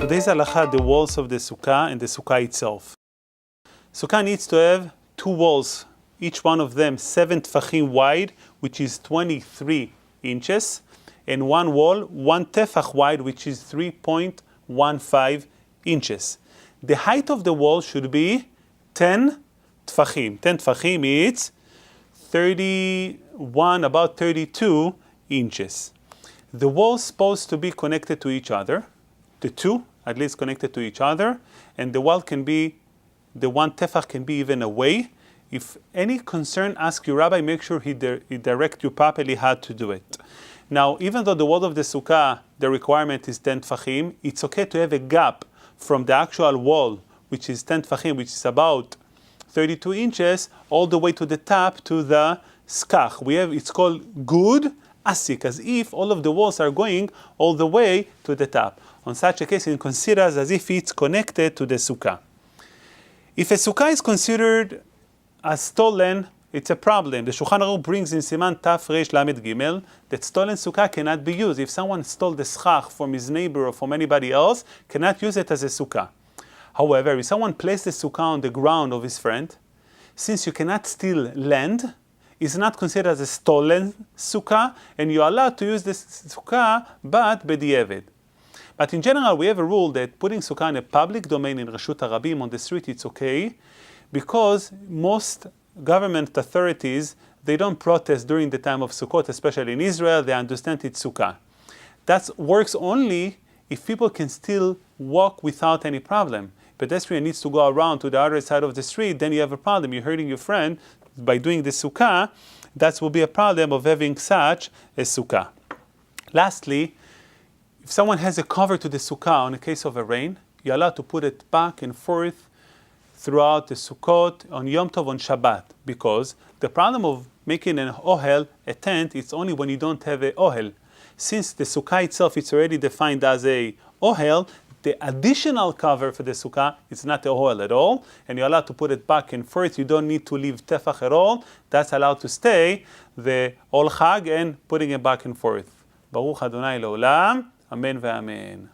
Today's halacha, the walls of the sukkah and the sukkah itself. Sukkah needs to have two walls, each one of them 7 tefachim wide, which is 23 inches, and one wall 1 tefach wide, which is 3.15 inches. The height of the wall should be 10 tefachim. 10 tefachim is 31, about 32 inches. The walls supposed to be connected to each other, the two at least connected to each other, and the wall can be, the 1 tefach can be even away. If any concern, ask your rabbi, make sure he direct you properly how to do it. Now, even though the wall of the sukkah, the requirement is 10 tefachim, it's okay to have a gap from the actual wall, which is 10 tefachim, which is about 32 inches, all the way to the top, to the skach. It's called good asik, as if all of the walls are going all the way to the top. On such a case, it considers as if it's connected to the sukkah. If a sukkah is considered as stolen, it's a problem. The Shulchan Aruch brings in Siman Taf Reish Lamed Gimel that stolen sukkah cannot be used. If someone stole the schach from his neighbor or from anybody else, cannot use it as a sukkah. However, if someone placed the sukkah on the ground of his friend, since you cannot steal land, it's not considered as a stolen sukkah, and you're allowed to use this sukkah, but b'di'evet. But in general, we have a rule that putting sukkah in a public domain in Reshut HaRabim on the street, it's okay, because most government authorities, they don't protest during the time of Sukkot, especially in Israel. They understand it's sukkah. That works only if people can still walk without any problem. Pedestrian needs to go around to the other side of the street, then you have a problem. You're hurting your friend by doing the sukkah. That will be a problem of having such a sukkah. Lastly, if someone has a cover to the sukkah in a case of a rain, you're allowed to put it back and forth throughout the Sukkot, on Yom Tov, on Shabbat, because the problem of making an ohel, a tent, it's only when you don't have a ohel. Since the sukkah itself is already defined as a ohel, the additional cover for the sukkah is not a ohel at all, and you're allowed to put it back and forth. You don't need to leave tefach at all. That's allowed to stay, the ol chag, and putting it back and forth. Baruch Adonai Leolam, Amen ve'amen.